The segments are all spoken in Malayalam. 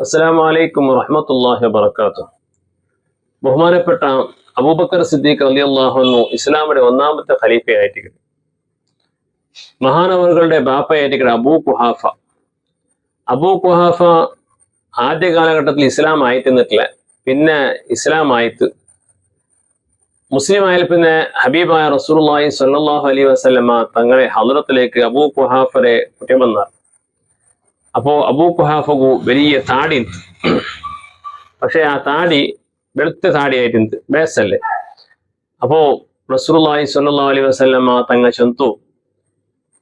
അസ്സലാമു അലൈക്കും വറഹ്മത്തുള്ളാഹി വബറകാതുഹു. ബഹുമാനപ്പെട്ട അബൂബക്കർ സിദ്ദീഖ് റളിയല്ലാഹു അൻഹു ഇസ്ലാമിന്റെ ഒന്നാമത്തെ ഖലീഫയായിട്ട് മഹാനവറുകളുടെ ബാപ്പയായിട്ട് അബൂ ഖുഹാഫ ആദ്യ കാലഘട്ടത്തിൽ ഇസ്ലാം ആയിട്ടില്ല. പിന്നെ ഇസ്ലാം ആയിട്ട് മുസ്ലിം ആയാൽ പിന്നെ ഹബീബായ റസൂലുള്ളാഹി സ്വല്ലല്ലാഹു അലൈഹി വസല്ലമ തങ്ങളെ ഹദ്റത്തിലേക്ക് അബൂ ഖുഹാഫയെ കുറ്റമെന്നാർ. അപ്പോ അബൂ ഖുഹാഫക്ക് വലിയ താടി, പക്ഷെ ആ താടി വെളുത്ത താടിയായിട്ടുണ്ട്, ബേസല്ലേ. അപ്പോ റസൂലുള്ളാഹി സ്വല്ലല്ലാഹു അലൈഹി വസല്ലമ തങ്ങൾ ചെന്തു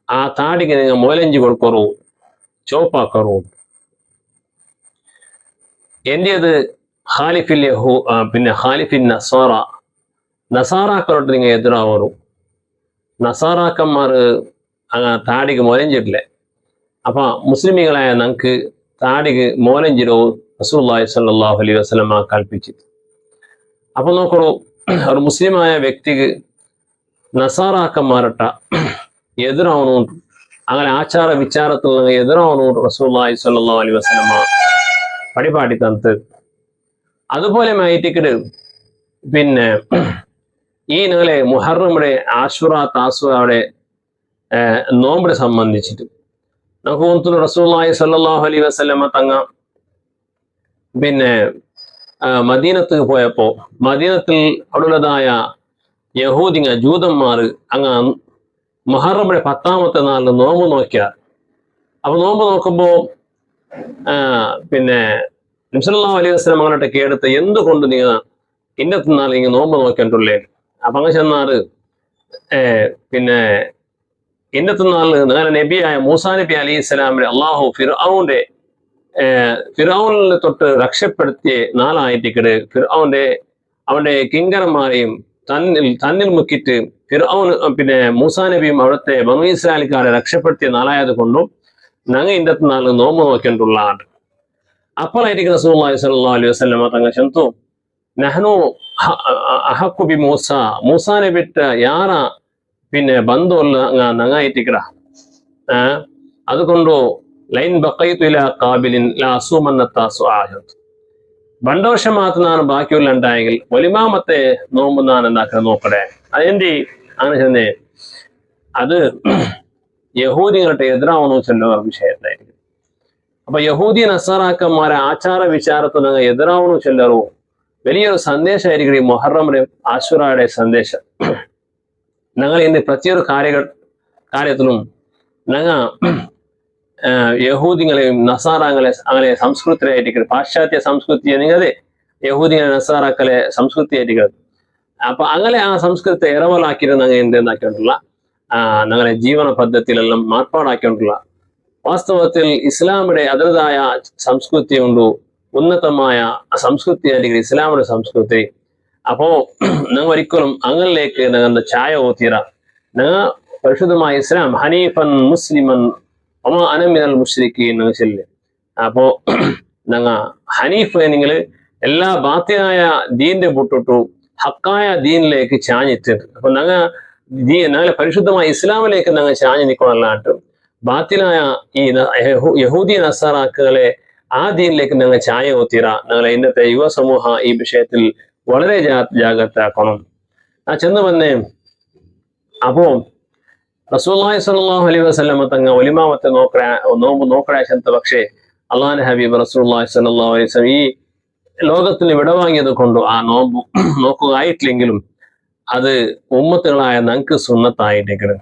ആ താടിക്ക് നിങ്ങൾ മോലഞ്ചി കൊടുക്കറു, ചോപ്പാക്കറു. എന്റേത് ഖാലിഫിൽ പിന്നെ ഖാലിഫിൻ നസാറാക്കളോട്ട് നിങ്ങൾ എതിരാവറു. നസാറാക്കന്മാർ താടിക്ക് മോലഞ്ചിട്ടില്ലേ. അപ്പൊ മുസ്ലിമികളായ നമുക്ക് താടിക്ക് മോലഞ്ചിരോ റസൂലുള്ളാഹി സ്വല്ലല്ലാഹു അലൈഹി വസല്ലമ കൽപ്പിച്ചിട്ട്. അപ്പൊ നോക്കൂ, ഒരു മുസ്ലിമായ വ്യക്തിക്ക് നസാറാക്കന്മാരട്ട എതിരാവണുണ്ട്, അങ്ങനെ ആചാര വിചാരത്തിൽ എതിരാവണുണ്ട് റസൂലുള്ളാഹി സ്വല്ലല്ലാഹു അലൈഹി വസല്ലമ പടിപാടി തന്നത്. അതുപോലെ മായിട്ടിക്കട് പിന്നെ ഈ നിങ്ങളെ മുഹറമിടെ ആശുറ താസുറയുടെ നോമ്പിനെ സംബന്ധിച്ചിട്ട് നമുക്ക് തോന്നുന്നു റസൂലുള്ളാഹി സ്വല്ലല്ലാഹു അലൈഹി വസല്ലമ തങ്ങ പിന്നെ മദീനത്ത് പോയപ്പോ മദീനത്തിൽ അവിടെയുള്ളതായ ജൂതന്മാർ അങ്ങ് മുഹറമിടെ 10ാമത്തെ നാളിൽ നോമ്പ് നോക്കിയാൽ. അപ്പൊ നോമ്പ് നോക്കുമ്പോ പിന്നെ നബി സല്ലല്ലാഹു അലൈഹി വസല്ലം അങ്ങോട്ട് കേടുത്ത് എന്തുകൊണ്ട് നിങ്ങൾ ഇന്നത്തെ നാൾ നിങ്ങൾ നോമ്പ് നോക്കിയിട്ടുള്ളേ. അപ്പൊ അങ്ങ് ചെന്നാറ് പിന്നെ ഇന്നത്തെ നാളിൽ നിങ്ങളുടെ നബിയായ മൂസാ നബി അലൈഹി സ്വലാമിനെ അള്ളാഹു ഫിർഔനിൽ തൊട്ട് രക്ഷപ്പെടുത്തിയ നാളായിട്ടിക്കട് അവന്റെ കിങ്കരന്മാരെയും തന്നിൽ മുക്കിയിട്ട് ഫിർഔൻ പിന്നെ മൂസാ നബിയും അവിടുത്തെ ബനൂ ഇസ്രായേൽക്കാരെ രക്ഷപ്പെടുത്തിയ നാളായത് കൊണ്ടും ഞങ്ങൾ ഇന്നത്തെ നാളിൽ നോമ്പ് നോക്കിയിട്ടുള്ളതാണ്. അപ്പോഴായിരിക്കും റസൂലുള്ളാഹി സ്വല്ലല്ലാഹു അലൈഹി വസല്ലമ തങ്ങൾ ചെന്തു നഹ്നു അഹഖു ബി മൂസാ നബിട്ട യാറ പിന്നെ ಬಂದೋಲ್ಲ ನಂಗಾಯ್ತಿಕಡ അതുകൊണ്ടോ ലൈൻ ബഖൈതു ഇലാ ഖാബിലിൻ ലാ അസൂമന്ന താസുആഹത്ത്. ബണ്ടോഷം മാത്രം ನಾನು ബാക്കിയുള്ള ഉണ്ടായെങ്കിൽ ഒലിമാമത്തെ നോമ്പ് ഞാൻ എന്താക്കാൻ നോക്കടേ. അതെന്തി അങ്ങനെ ചെന്നേ അത് യഹൂദികളുടെ എതിരാവണോ ചെല്ലുന്ന വിഷയത്തായിരിക്കും. അപ്പൊ യഹൂദി നസാറാക്കന്മാരെ ആചാര വിചാരത്തിന് എതിരാവണോ ചെല്ലറോ വലിയൊരു സന്ദേശമായിരിക്കും ഈ മുഹറമിന്റെ ആശുറയുടെ സന്ദേശം. ഞങ്ങൾ ഇന്ന് പ്രത്യേക കാര്യത്തിലും ഞങ്ങൾ യഹൂദികളെയും നസാറാങ്ങളെ അങ്ങനെ സംസ്കൃതിയായിരിക്കും, പാശ്ചാത്യ സംസ്കൃതി നിങ്ങളെ യഹൂദികളെ നസാറാക്കളെ സംസ്കൃതിയായിരിക്കും. അപ്പൊ അങ്ങനെ ആ സംസ്കൃതത്തെ ഇറവലാക്കിയിട്ട് ഞങ്ങൾ എന്തെന്നാക്കിയിട്ടുള്ള ഞങ്ങളെ ജീവന പദ്ധതിയിലെല്ലാം മാർപ്പാടാക്കിയിട്ടുള്ള വാസ്തവത്തിൽ ഇസ്ലാമിയുടെ അതിൻ്റെതായ സംസ്കൃതി ഉണ്ട്, ഉന്നതമായ സംസ്കൃതിയായിരിക്കും ഇസ്ലാമിയുടെ സംസ്കൃതി. അപ്പോ ഞങ്ങൾ ഒരിക്കലും അങ്ങനിലേക്ക് ഞങ്ങൾ ചായ ഓത്തീറ. ഞങ്ങൾ പരിശുദ്ധമായ ഇസ്ലാം ഹനീഫൻ മുസ്ലിമൻ അനമിനൽ മുശ്രിക്കീൻ ചെല്ല്. അപ്പോ ഞങ്ങൾ ഹനീഫ് നിങ്ങൾ എല്ലാ ബാത്തിയായ ദീന്റെ പൊട്ടിട്ടു ഹക്കായ ദീനിലേക്ക് ചാഞ്ഞിട്ട്. അപ്പൊ ഞങ്ങളെ പരിശുദ്ധമായ ഇസ്ലാമിലേക്ക് ഞങ്ങൾ ചാഞ്ഞു നിൽക്കണമല്ലാണ്ട് ബാത്തിലായ ഈ യഹൂദി നസാറാക്കളെ ആ ദീനിലേക്ക് ഞങ്ങൾ ചായ ഓത്തീറ. ഞങ്ങളെ ഇന്നത്തെ യുവ സമൂഹ ഈ വിഷയത്തിൽ വളരെ ജാഗ്രത ആക്കണം. ആ ചെന്ന് വന്നേ അപ്പോ റസൂലുള്ളാഹി സ്വല്ലല്ലാഹു അലൈഹി വസല്ലമ തങ്ങൾ ഒലിമാമത്തെ നോമ്പ് നോക്കണ ചെന്ത. പക്ഷേ അള്ളാഹുവിന്റെ ഹബീബ് റസൂലുള്ളാഹി സ്വല്ലല്ലാഹു അലൈഹി വസല്ലം ഈ ലോകത്തിന് വിടവാങ്ങിയത് കൊണ്ട് ആ നോമ്പ് നോക്കുക ആയിട്ടില്ലെങ്കിലും അത് ഉമ്മത്തുകളായ ഞങ്ങൾക്ക് സുന്നത്തായിരിക്കണം.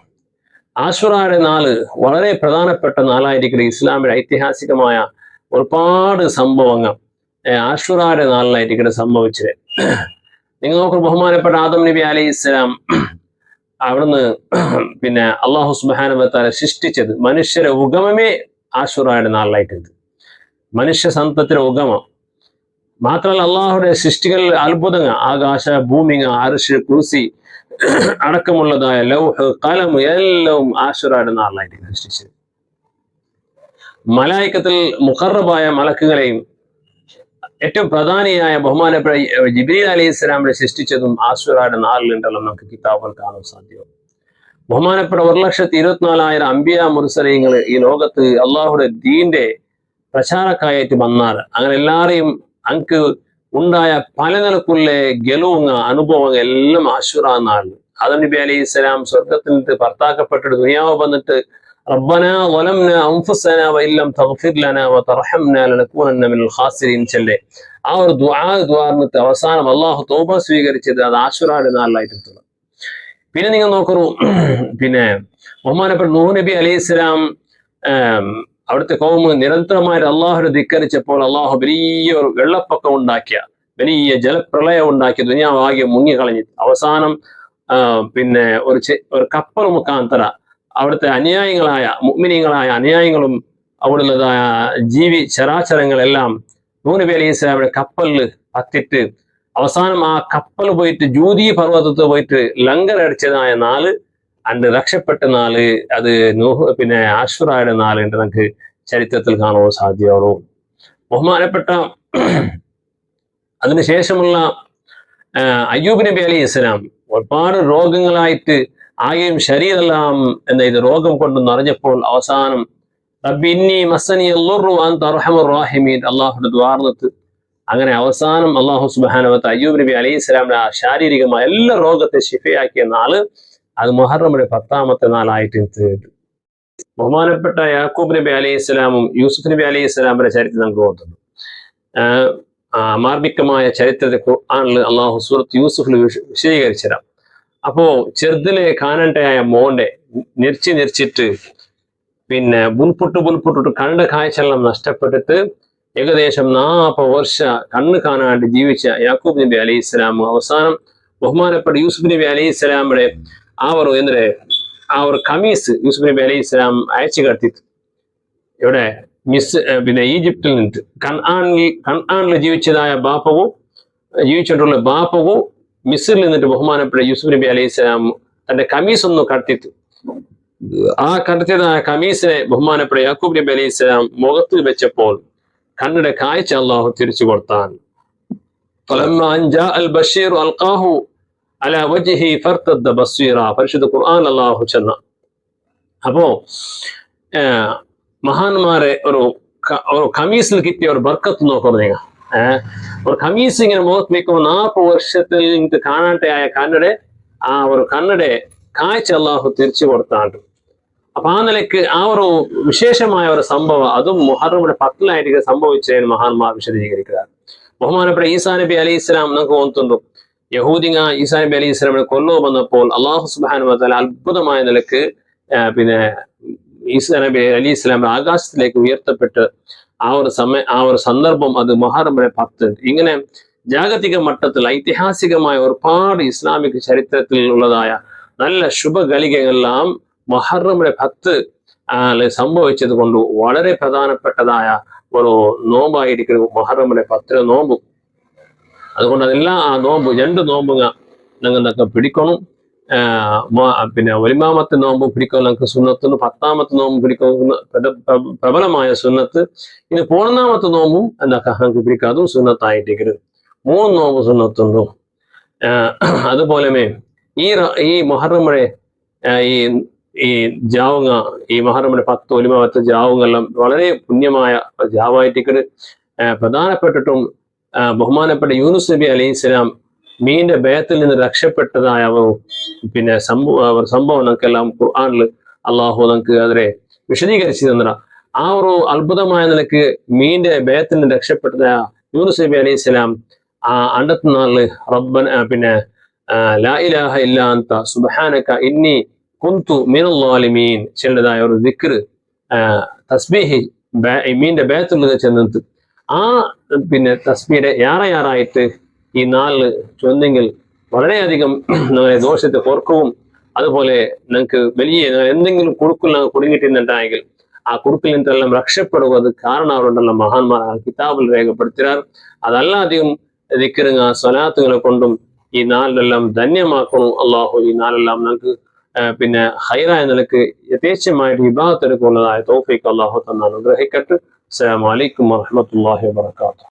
ആശുറയുടെ നാള് വളരെ പ്രധാനപ്പെട്ട നാളായിരിക്കണം. ഇസ്ലാമിന്റെ ഐതിഹാസികമായ ഒരുപാട് സംഭവങ്ങൾ ആശുറയുടെ നാളിലായിരിക്കണം സംഭവിച്ചത്. നിങ്ങൾ നോക്കൂ, ബഹുമാനപ്പെട്ട ആദം നബി അലൈഹി ഇസ്ലാം അവിടുന്ന് പിന്നെ അള്ളാഹു സുബ്ഹാനഹു വ തആല സൃഷ്ടിച്ചത് മനുഷ്യരെ ഉഗമമേ ആശുറയുടെ നാളിലായിട്ടുണ്ട്. മനുഷ്യ സന്തതിയുടെ ഉഗമം മാത്രമല്ല അള്ളാഹുടെ സൃഷ്ടികളിൽ അത്ഭുതങ്ങൾ ആകാശ ഭൂമിങ്ങ അർശ് കുർസി അടക്കമുള്ളതായ ലൗഹ് ഖലം എല്ലാം ആശുറയുടെ നാളിലായിട്ടുണ്ട് സൃഷ്ടിച്ചത്. മലായിക്കത്തിൽ മുഖറബായ മലക്കുകളെയും ഏറ്റവും പ്രധാനിയായ ബഹുമാനപ്പെട്ട ജിബ്രീൽ അലൈഹി ഇസ്ലാമിനെ സൃഷ്ടിച്ചതും ആശുറയുടെ നാളിലുണ്ടല്ലോ നമുക്ക് കിതാബുകൾ കാണാൻ സാധ്യവും. ബഹുമാനപ്പെട്ട 1,24,000 അംബിയ മുർസലീങ്ങൾ ഈ ലോകത്ത് അള്ളാഹുടെ ദീന്റെ പ്രചാരക്കായിട്ട് വന്നാൽ അങ്ങനെ എല്ലാരെയും അങ്ക് ഉണ്ടായ പല നിലക്കുള്ള ഗെലുവുങ്ങ അനുഭവങ്ങൾ എല്ലാം ആശുറ നാളിൽ ആദം നബി അലൈഹി സ്വലാം സ്വർഗത്തിൽ നിന്ന് ഭർത്താക്കപ്പെട്ടിട്ട് ദുനിയാവ് വന്നിട്ട് റബ്ബനാ വലംനാ അൻഫുസനാ വഇല്ലം തഗ്ഫിർ ലനാ വതർഹംനാ ലനകൂനന്ന മിനൽ ഖാസിരീൻ ചൊല്ലെ ആ ഒരു ദുആർന്നിട്ട് അവസാനം അള്ളാഹു തൗബ സ്വീകരിച്ചത് അത് ആശുറയുടെ നാളിലായിട്ടുണ്ട്. പിന്നെ നിങ്ങൾ നോക്കൂ, പിന്നെ ബഹുമാനപ്പെട്ട നൂഹ് നബി അലൈഹി സ്വലാം അവിടുത്തെ കൗമ് നിരന്തരമായിട്ട് അള്ളാഹുനെ ധിക്കരിച്ചപ്പോൾ അള്ളാഹു വലിയൊരു വെള്ളപ്പൊക്കം ഉണ്ടാക്കിയ വലിയ ജലപ്രളയം ഉണ്ടാക്കിയ ദുനിയാവാകെ മുങ്ങിക്കളഞ്ഞു. അവസാനം പിന്നെ ഒരു കപ്പൽ മുഖാന്തര അവിടുത്തെ അനുയായികളായ മുഅ്മിനീങ്ങളായ അനുയായികളും അവിടുള്ളതായ ചരാചരങ്ങളെല്ലാം നൂഹ് നബി അലൈഹി സ്വലാമിന്റെ കപ്പലിൽ പത്തിട്ട് അവസാനം ആ കപ്പൽ പോയിട്ട് ജൂതി പർവ്വതത്തിൽ പോയിട്ട് ലങ്കർ അടിച്ചതായ നാള് അണ്ട് രക്ഷപ്പെട്ട നാള് അത് പിന്നെ ആശുറയുടെ നാളുണ്ട് നമുക്ക് ചരിത്രത്തിൽ കാണുവാൻ സാധ്യമാണോ. ബഹുമാനപ്പെട്ട അതിനുശേഷമുള്ള അയ്യൂബ് നബി അലൈഹി ഇസ്ലാം ഒരുപാട് രോഗങ്ങളായിട്ട് ആകെയും ശരീരെല്ലാം എന്താ ഇത് രോഗം കൊണ്ട് നിറഞ്ഞപ്പോൾ അവസാനം റബ്ബി ഇന്നി മസ്സനി യദ്ദുറു അൻത അർഹമുർ റഹീമീൻ അല്ലാഹുവിന്റെ ദ്വാർന്നിട്ട് അങ്ങനെ അവസാനം അല്ലാഹു സുബ്ഹാനഹു വ തആല അയ്യൂബ് നബി അലൈഹി ഇസ്ലാമിന്റെ ആ ശാരീരികമായ എല്ലാ രോഗത്തെ ശിഫയാക്കിയ നാള് അത് മുഹറമിന്റെ 10ാമത്തെ നാളായിട്ട് തീർന്നു. ബഹുമാനപ്പെട്ട യാക്കൂബ് നബി അലൈഹി ഇസ്ലാമും യൂസുഫ് നബി അലൈഹി ഇസ്ലാമിന്റെ ചരിത്രം നമുക്ക് ഓർത്തുന്നു. മാർമികമായ ചരിത്രത്തെ ഖുർആനിൽ അള്ളാഹു സൂറത്ത് യൂസുഫിൽ വിശദീകരിച്ചിരാം. അപ്പോ ചെറുതിലെ കാനണ്ടയായ മോന്റെ നിരിച്ചിട്ട് പിന്നെ ബുൽപുട്ടിട്ട് കണ്ണിന്റെ കാഴ്ചയെല്ലാം നഷ്ടപ്പെട്ടിട്ട് ഏകദേശം 40 വർഷം കണ്ണ് കാണാണ്ട് ജീവിച്ച യാക്കൂബ് നബി അലൈഹി ഇസ്ലാം അവസാനം ബഹുമാനപ്പെട്ട യൂസുഫ് നബി അലൈഹി ഇസ്ലാമിന്റെ ആ ഒരു കമീസ് യൂസുഫ് നബി അലൈഹി ഇസ്ലാം അയച്ചു കടത്തിട്ട് ഇവിടെ പിന്നെ ഈജിപ്തിൽ നിന്നിട്ട് കൺആനിൽ ജീവിച്ചിട്ടുള്ള ബാപ്പവും മിസ്രിൽ നിന്നിട്ട് ബഹുമാനപ്പെട്ട യൂസുഫ് നബി അലൈഹി സ്വലാം തന്റെ കമീസ് ഒന്ന് കടത്തിട്ട് ആ കടത്തിയതായ കമീസിനെ ബഹുമാനപ്പെട്ട യാക്കൂബ് നബി അലൈഹി സ്വലാം മുഖത്ത് വെച്ചപ്പോൾ കണ്ണിന്റെ കാഴ്ച അള്ളാഹു തിരിച്ചു കൊടുത്താൻ. പരിശുദ്ധ ഖുർആൻ അള്ളാഹു ചെന്ന അപ്പോ മഹാന്മാരെ ഒരു ഖമീസിൽ കിട്ടിയ ഒരു ബർക്കത്ത് നോക്കുന്നു നിങ്ങൾ. ഒരു ഖമീസ് ഇങ്ങനെ മുഖത്ത് വെക്കുമ്പോൾ 40 വർഷത്തിൽ എനിക്ക് കാണാട്ടയായ കണ്ണടെ കാഴ്ച അള്ളാഹു തിരിച്ചു കൊടുത്താണ്ട്. അപ്പൊ ആ നിലയ്ക്ക് ആ ഒരു വിശേഷമായ ഒരു സംഭവം അതും മുഹറമിന്റെ 10ായിട്ട് സംഭവിച്ചതിന് മഹാന്മാർ വിശദീകരിക്കുക. ബഹുമാനപ്പെട്ട ഈസാ നബി അലൈഹി ഇസ്ലാം നമുക്ക് ഓർത്തുണ്ടോ, യഹൂദിങ്ങ ഈസാ നബി അലൈഹി ഇസ്ലാമിനെ കൊല്ലു വന്നപ്പോൾ അള്ളാഹു സുബ്ഹാനഹു വ തആല അത്ഭുതമായ നിലക്ക് പിന്നെ ഈസാ നബി അലൈഹി ഇസ്ലാം ആകാശത്തിലേക്ക് ഉയർത്തപ്പെട്ട് ആ ഒരു സന്ദർഭം അത് മുഹറമിന്റെ 10. ഇങ്ങനെ ജാഗതിക മട്ടത്തിൽ ഐതിഹാസികമായ ഒരുപാട് ഇസ്ലാമിക ചരിത്രത്തിൽ ഉള്ളതായ നല്ല ശുഭഗളികകളെല്ലാം മുഹറമിന്റെ 10 സംഭവിച്ചത് കൊണ്ട് വളരെ പ്രധാനപ്പെട്ടതായ ഒരു നോമ്പായിരിക്കും മുഹറമിന്റെ 10 നോമ്പ്. അതുകൊണ്ട് അതെല്ലാം ആ നോമ്പ് 2 നോമ്പുങ്ങ ഞങ്ങൾക്ക് പിടിക്കണം. പിന്നെ 1ാമത്തെ നോമ്പ് പിടിക്കാൻ നമുക്ക് സുന്നത്തും 10ാമത്തെ നോമ്പ് പിടിക്കുന്ന പ്രബലമായ സുന്നത്ത്. ഇനി 14ാമത്തെ നോമ്പും എന്നൊക്കെ നമുക്ക് പിടിക്കുക, അതും സുന്നത്തായിട്ടിരിക്കരുത്. 3 നോമ്പ് സുന്നത്തുണ്ടോ. അതുപോലെ ഈ മുഹറമിനെ ഈ ജാവുങ്ങ ഈ മുഹറമിന്റെ 10 ഒലിമത്തെ ജാവുങ്ങെല്ലാം വളരെ പുണ്യമായ ജാവായിട്ടിക്കരുത്. പ്രധാനപ്പെട്ടിട്ടും ബഹുമാനപ്പെട്ട യൂനുസ് നബി അലൈഹി സ്വലാം മീന്റെ ബേത്തിൽ നിന്ന് രക്ഷപ്പെട്ടതായ പിന്നെ സംഭവം നമുക്കെല്ലാം ഖുർആനിൽ അള്ളാഹു നമുക്ക് അതിനെ വിശദീകരിച്ചു തന്ന ആ ഒരു അത്ഭുതമായ നിലക്ക് മീന്റെ ബേത്തിൽ നിന്ന് രക്ഷപ്പെട്ടതായ യൂനുസ് നബി അലൈഹി സ്വലാം ആ 54 റബ്ബൻ പിന്നെ ലാ ഇലാഹ ഇല്ലാ അൻത സുബ്ഹാനക ഇന്നി കുന്തു മിനൽ ളാലിമീൻ ചെല്ലതായ ഒരു ദിക്ർ തസ്ബീഹ് മീന്റെ ബേത്തിൽ ചെന്നിട്ട് ആ പിന്നെ തസ്ബീഹ് യാറായിട്ട് ഈ 4 ചൊന്നെങ്കിൽ വളരെയധികം ദോഷത്തെ ഓർക്കവും അതുപോലെ നിങ്ങൾക്ക് വലിയ എന്തെങ്കിലും കുറുക്കിൽ കുടുങ്ങിയിട്ടുണ്ടെങ്കിൽ ആ കുറുക്കിൽ നിന്നെല്ലാം രക്ഷപ്പെടുക അത് കാരണവരുണ്ടല്ലോ മഹാന്മാർ കിതാബിൽ രേഖപ്പെടുത്തിയാർ. അതല്ലാതെയും ദിക്റുക സ്വലാത്തുകളെ കൊണ്ടും ഈ 4 ധന്യമാക്കണം. അള്ളാഹു ഈ 4 നമുക്ക് പിന്നെ ഹൈറായ നിലക്ക് യഥേച്ഛമായിട്ട് ഇബാദത്ത് എടുക്കുന്നതായ തൗഫീഖ് അള്ളാഹു തന്നെ അനുഗ്രഹിക്കട്ടെ. അസ്സലാമു അലൈക്കും വറഹ്മത്തുള്ളാഹി വബറകാതുഹു.